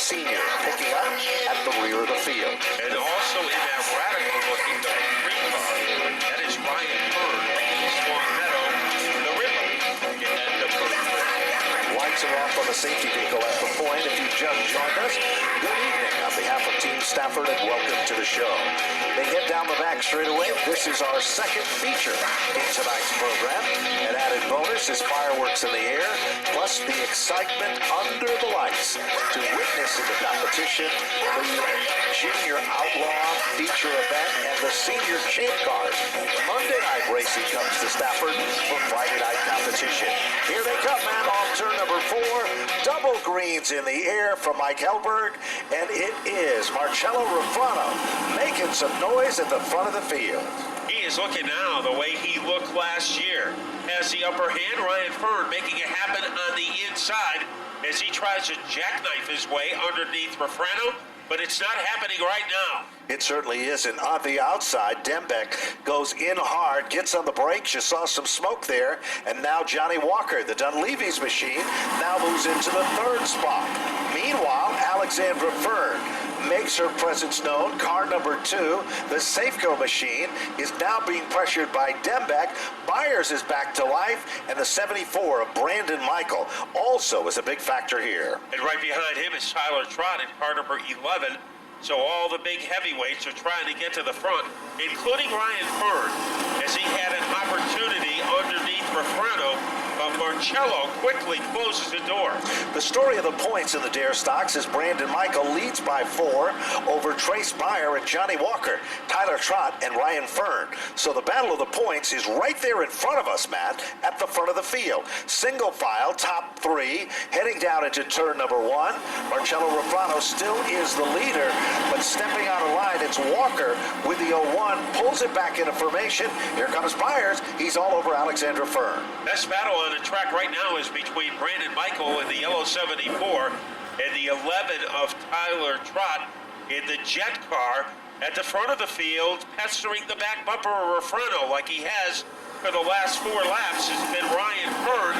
senior, picking up at the rear of the field. And also in that radical-looking number 3 car, that is Ryan Bird, Swan Meadow, the Riddler, in that number 3. Lights are off on the safety vehicle at the point. If you just joined us, good evening on behalf of Team Stafford and welcome to the show. They get down the back straightaway. This is our second feature in tonight's program. An added bonus is fireworks in the air, plus the excitement under the lights to witness in the competition the Junior Outlaw feature event and the Senior Champ Cars. Monday night racing comes to Stafford for Friday night competition. Here they come, man, off turn number 4. Double greens in the air from Mike Helberg, and it is Marcello Rufrano making some noise at the front of the field. He is looking now the way he looked last year. Has the upper hand, Ryan Fern making it happen on the inside as he tries to jackknife his way underneath Rufrano, but it's not happening right now. It certainly isn't. On the outside, Dembeck goes in hard, gets on the brakes. You saw some smoke there. And now Johnny Walker, the Dunleavy's machine, now moves into the 3rd spot. Meanwhile, Alexandra Fern makes her presence known. Car number 2, the Safeco machine, is now being pressured by Dembeck. Byers is back to life, and the 74 of Brandon Michael also is a big factor here. And right behind him is Tyler Trott in car number 11. So all the big heavyweights are trying to get to the front, including Ryan Fern, as he had an opportunity underneath Rufrano. Marcello quickly closes the door. The story of the points in the Dare Stocks is Brandon Michael leads by 4 over Trace Byer and Johnny Walker, Tyler Trott, and Ryan Fern. So the battle of the points is right there in front of us, Matt, at the front of the field. Single file, top 3, heading down into turn number 1. Marcello Rufrano still is the leader, but stepping out of line, it's Walker with the 01, pulls it back into formation. Here comes Byers. He's all over Alexandra Fern. Best battle on the track right now is between Brandon Michael in the yellow 74 and the 11 of Tyler Trott in the jet car at the front of the field, pestering the back bumper of Rufrano like he has for the last 4 laps has been Ryan Fern.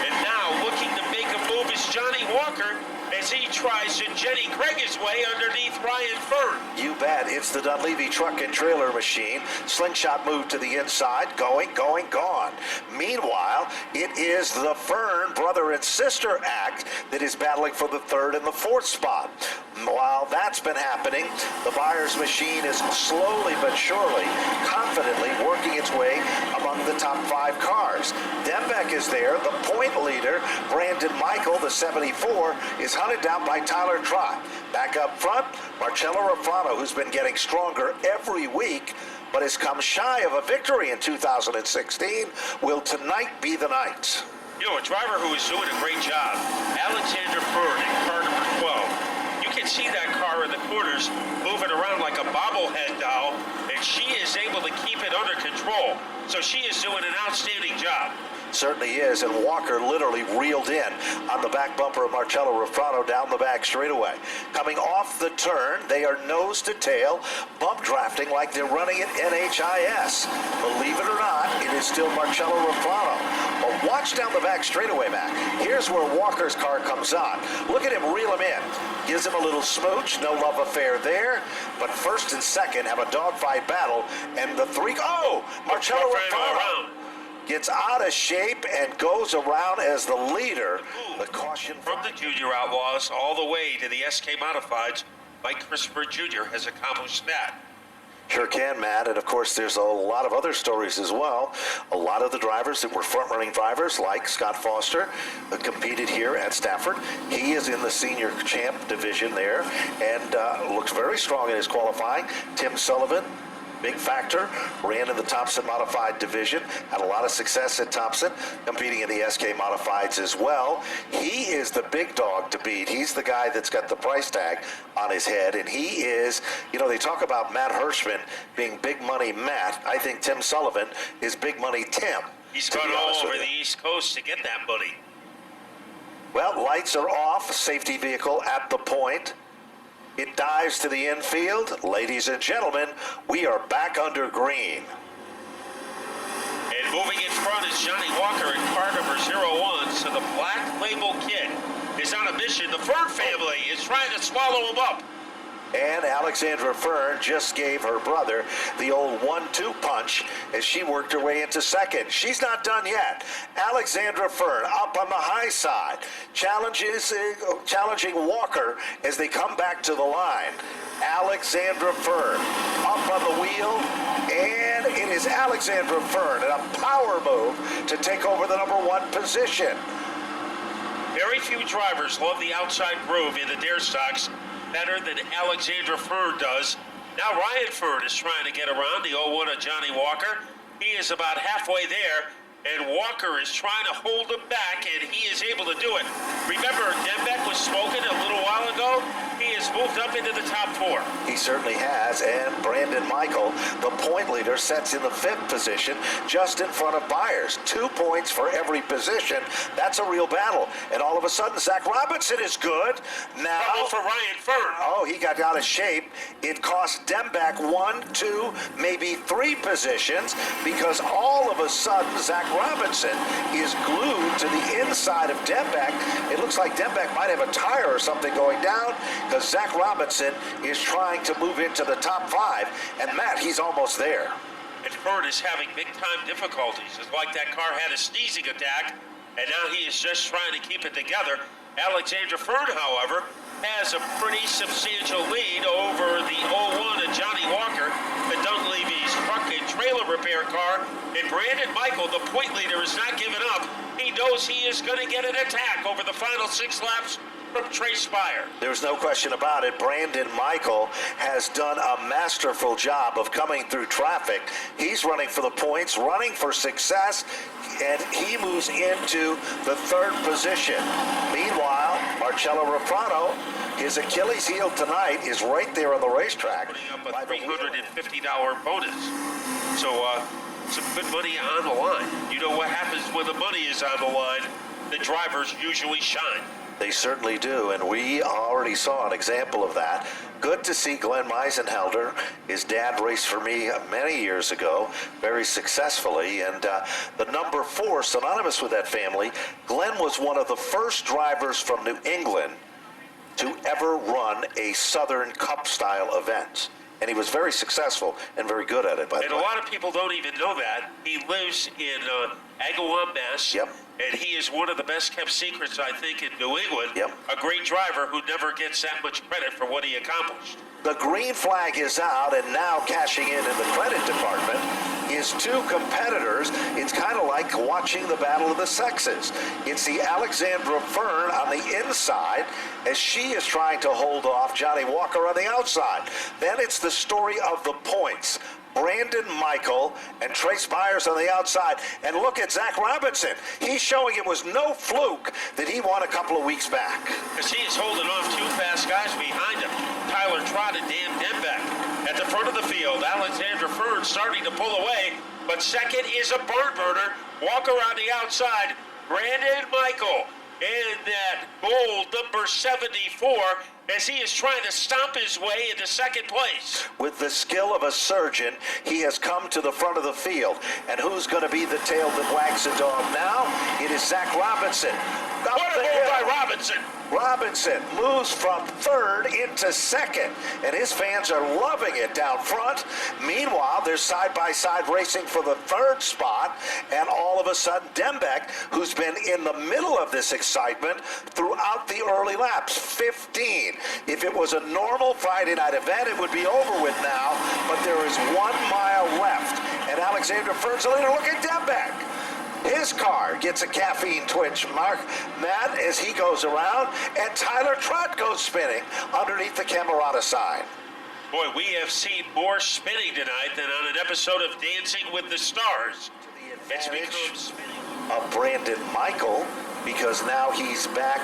And now looking to make a move is Johnny Walker as he tries to Jenny Craig his way underneath Ryan Fern. You bet. It's the Dunleavy truck and trailer machine. Slingshot move to the inside. Going, gone. Meanwhile, it is the Fern brother and sister act that is battling for the 3rd and the 4th spot. While that's been happening, the Byers machine is slowly but surely, confidently working its way among the top 5 cars. Dembeck is there. The point leader, Brandon Michael, the 74, is hunted down by Tyler Trott. Back up front, Marcello Rufrano, who's been getting stronger every week, but has come shy of a victory in 2016, will tonight be the night. You know, a driver who is doing a great job, Alexander Fern in car number 12. You can see that car in the corners moving around like a bobblehead doll, and she is able to keep it under control. So she is doing an outstanding job. Certainly is, and Walker literally reeled in on the back bumper of Marcello Rufrano down the back straightaway. Coming off the turn, they are nose to tail, bump drafting like they're running at NHIS. Believe it or not, it is still Marcello Rufrano. But watch down the back straightaway, Mac. Here's where Walker's car comes on. Look at him reel him in. Gives him a little smooch, no love affair there. But first and second have a dogfight battle, and the 3... Oh! Marcello Rufrano gets out of shape and goes around as the leader. The caution from the Junior Outlaws all the way to the SK Modifieds. Mike Christopher Jr. has accomplished that. Sure can, Matt. And of course, there's a lot of other stories as well. A lot of the drivers that were front-running drivers, like Scott Foster, competed here at Stafford. He is in the senior champ division there and looks very strong in his qualifying. Tim Sullivan, big factor, ran in the Thompson Modified division, had a lot of success at Thompson, competing in the SK Modifieds as well. He is the big dog to beat. He's the guy that's got the price tag on his head, and he is, you know, they talk about Matt Hirschman being big money Matt. I think Tim Sullivan is big money Tim. He's gone all over the East Coast to get that money. Well, lights are off, safety vehicle at the point. It dives to the infield. Ladies and gentlemen, we are back under green. And moving in front is Johnny Walker in car number 01. So the Black Label Kid is is on a mission. The Fern family is trying to swallow him up. And Alexandra Fern just gave her brother the old 1-2 punch as she worked her way into second. She's not done yet. Alexandra Fern up on the high side, challenging Walker as they come back to the line. Alexandra Fern up on the wheel, and it is Alexandra Fern in a power move to take over the number 1 position. Very few drivers love the outside groove in the Dare Stocks better than Alexandra Fern does. Now Ryan Fern is trying to get around the 0-1 of Johnny Walker. He is about halfway there, and Walker is trying to hold him back, and he is able to do it. Remember, Dembeck was smoking a little while ago. He has moved up into the top 4. He certainly has, and Brandon Michael, the point leader, sets in the 5th position just in front of Byers. 2 points for every position. That's a real battle. And all of a sudden, Zach Robinson is good. Now, trouble for Ryan Fern. Oh, he got out of shape. It cost Dembeck 1, 2, maybe 3 positions because all of a sudden, Zach Robinson is glued to the inside of Dembeck. It looks like Dembeck might have a tire or something going down because Zach Robinson is trying to move into the top 5. And Matt, he's almost there. And Fern is having big-time difficulties. It's like that car had a sneezing attack, and now he is just trying to keep it together. Alexandra Fern, however, has a pretty substantial lead over the 0-1 of Johnny Walker, the Dunleavy's truck and trailer repair car. And Brandon Michael, the point leader, is not giving up. He knows he is going to get an attack over the final 6 laps from Trey Spire. There's no question about it. Brandon Michael has done a masterful job of coming through traffic. He's running for the points, running for success, and he moves into the 3rd position. Meanwhile, Marcello Raprano, his Achilles heel tonight is right there on the racetrack. Putting up a $350 bonus. So, some good money on the line. You know what happens when the money is on the line? The drivers usually shine. They certainly do, and we already saw an example of that. Good to see Glenn Meisenhelder. His dad raced for me many years ago, very successfully, and the number 4, synonymous with that family, Glenn was one of the first drivers from New England to ever run a Southern Cup-style event. And he was very successful and very good at it, by the way. And a lot of people don't even know that. He lives in Agawam, Mass. Yep. And he is one of the best-kept secrets, I think, in New England. Yep. A great driver who never gets that much credit for what he accomplished. The green flag is out, and now cashing in the credit department is 2 competitors. It's kind of like watching the battle of the sexes. It's the Alexandra Fern on the inside as she is trying to hold off Johnny Walker on the outside. Then it's the story of the points. Brandon Michael and Trace Byers on the outside. And look at Zach Robinson. He's showing it was no fluke that he won a couple of weeks back. Because he is holding off 2 fast guys behind him. Tyler Trott and Dan Dembeck. At the front of the field, Alexandra Fern starting to pull away. But second is a barn burner. Walker on the outside. Brandon Michael in that gold number 74 as he is trying to stomp his way into second place. With the skill of a surgeon, he has come to the front of the field. And who's going to be the tail that wags the dog now? It is Zach Robinson. What a move by Robinson. Robinson moves from 3rd into 2nd, and his fans are loving it down front. Meanwhile, they're side-by-side racing for the 3rd spot, and all of a sudden, Dembeck, who's been in the middle of this excitement throughout the early laps, 15. If it was a normal Friday night event, it would be over with now, but there is 1 mile left, and Alexander Fern's the leader. Look at Dembeck. His car gets a caffeine twitch, Matt, as he goes around, and Tyler Trott goes spinning underneath the Camerata sign. Boy, we have seen more spinning tonight than on an episode of Dancing with the Stars. It's become spinning. Of Brandon Michael, because now he's back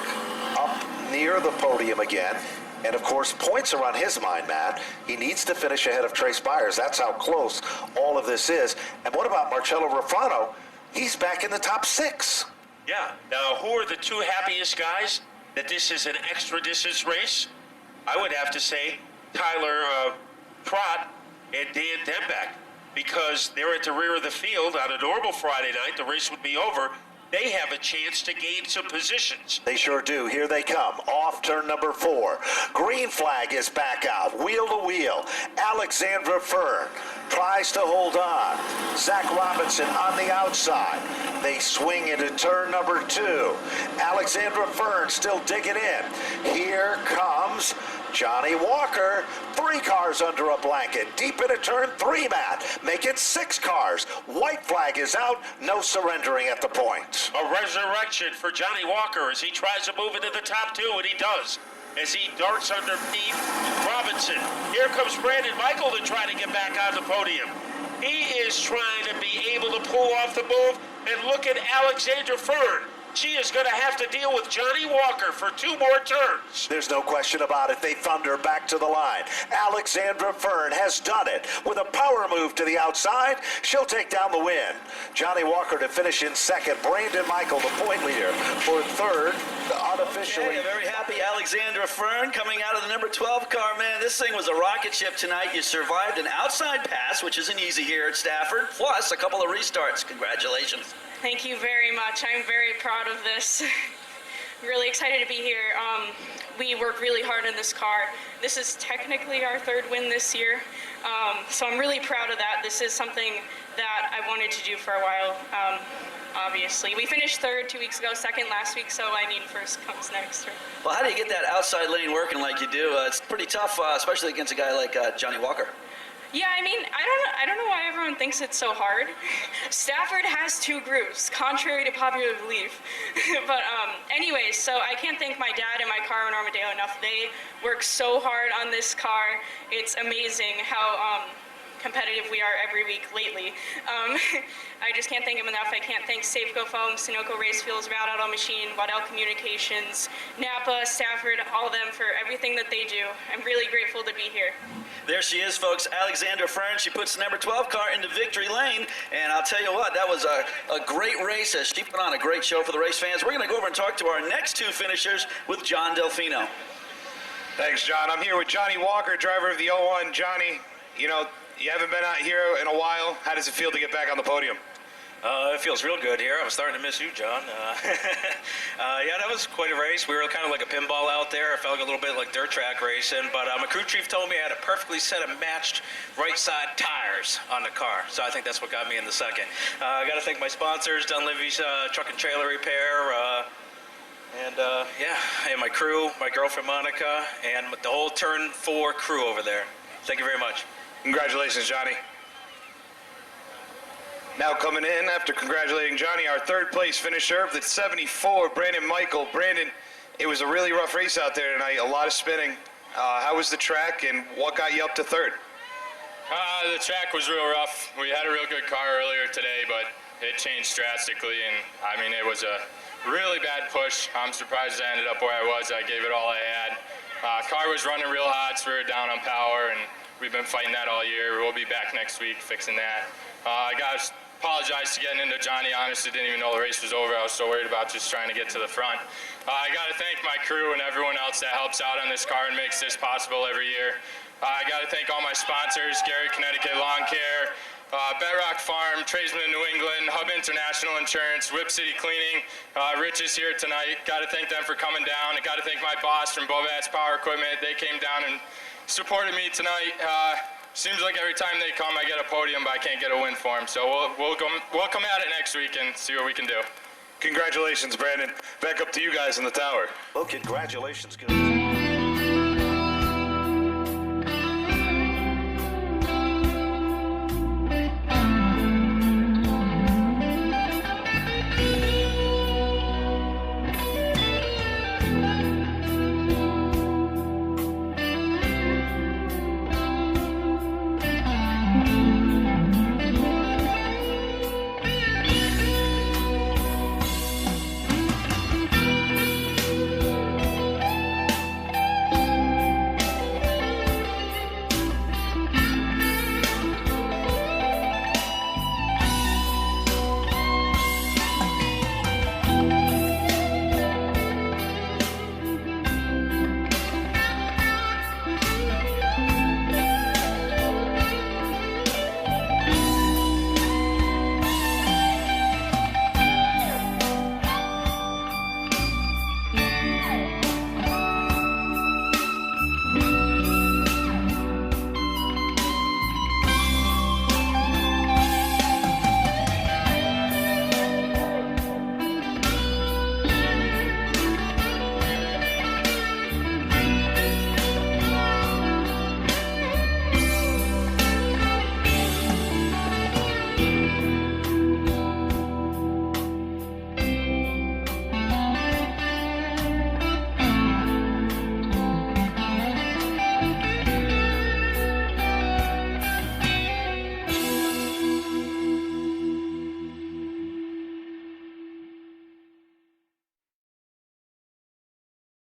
up near the podium again. And, of course, points are on his mind, Matt. He needs to finish ahead of Trace Byers. That's how close all of this is. And what about Marcello Raprano? He's back in the top 6. Yeah. Now, who are the 2 happiest guys that this is an extra distance race? I would have to say Tyler Trott and Dan Dembeck, because they're at the rear of the field. On a normal Friday night, the race would be over. they have a chance to gain some positions. They sure do. Here they come. Off turn number 4. Green flag is back out. Wheel to wheel. Alexandra Fern tries to hold on. Zach Robinson on the outside. They swing into turn number 2. Alexandra Fern still digging in. Here comes Johnny Walker. 3 cars under a blanket. Deep into turn 3, Matt. Make it 6 cars. White flag is out. No surrendering at the point. A resurrection for Johnny Walker as he tries to move into the top 2, and he does. As he darts underneath Robinson. Here comes Brandon Michael to try to get back on the podium. He is trying to be able to pull off the move, and look at Alexandra Fern. She is going to have to deal with Johnny Walker for 2 more turns. There's no question about it. They thunder back to the line. Alexandra Fern has done it. With a power move to the outside, she'll take down the win. Johnny Walker to finish in second. Brandon Michael, the point leader, for third, unofficially. Okay, a very happy Alexandra Fern coming out of the number 12 car. Man, this thing was a rocket ship tonight. You survived an outside pass, which isn't easy here at Stafford, plus a couple of restarts. Congratulations. Thank you very much. I'm very proud of this. Really excited to be here. We worked really hard on this car. This is technically our 3rd win this year, so I'm really proud of that. This is something that I wanted to do for a while, obviously. We finished 3rd 2 weeks ago, 2nd last week, so I mean 1st comes next. Well, how do you get that outside lane working like you do? It's pretty tough, especially against a guy like Johnny Walker. Yeah, I mean, I don't know why everyone thinks it's so hard. Stafford has 2 groups, contrary to popular belief. But anyways, so I can't thank my dad and my car owner Armadillo enough. They work so hard on this car. It's amazing how competitive we are every week lately. I just can't thank them enough. I can't thank Safeco Foam, Sunoco Race Fuels, Route Auto Machine, Waddell Communications, Napa, Stafford, all of them for everything that they do. I'm really grateful to be here. There she is, folks, Alexandra Fern. She puts the number 12 car into victory lane, and I'll tell you what, that was a great race as she put on a great show for the race fans. We're going to go over and talk to our next 2 finishers with John Delfino. Thanks, John. I'm here with Johnny Walker, driver of the 01. Johnny, you know, you haven't been out here in a while. How does it feel to get back on the podium? It feels real good here. I was starting to miss you, John. Yeah, that was quite a race. We were kind of like a pinball out there. It felt like a little bit like dirt track racing. But my crew chief told me I had a perfectly set of matched right side tires on the car. So I think that's what got me in the second. I got to thank my sponsors, Dunleavy's Truck and Trailer Repair. And my crew, my girlfriend Monica, and the whole Turn 4 crew over there. Thank you very much. Congratulations, Johnny. Now coming in after congratulating Johnny, our 3rd place finisher of the 74, Brandon Michael. Brandon, it was a really rough race out there tonight, a lot of spinning. How was the track and what got you up to 3rd? The track was real rough. We had a real good car earlier today, but it changed drastically, and I mean, it was a really bad push. I'm surprised I ended up where I was. I gave it all I had. Car was running real hot, so we were down on power, and we've been fighting that all year. We'll be back next week fixing that. I got to apologize to getting into Johnny. Honestly, didn't even know the race was over. I was so worried about just trying to get to the front. I got to thank my crew and everyone else that helps out on this car and makes this possible every year. I got to thank all my sponsors, Gary Connecticut Lawn Care, Bedrock Farm, Tradesman New England, Hub International Insurance, Whip City Cleaning. Rich is here tonight. Got to thank them for coming down. I got to thank my boss from Bovat's Power Equipment. They came down and supported me tonight. Seems like every time they come, I get a podium, but I can't get a win for them. So we'll come at it next week and see what we can do. Congratulations, Brandon. Back up to you guys in the tower. Well, congratulations.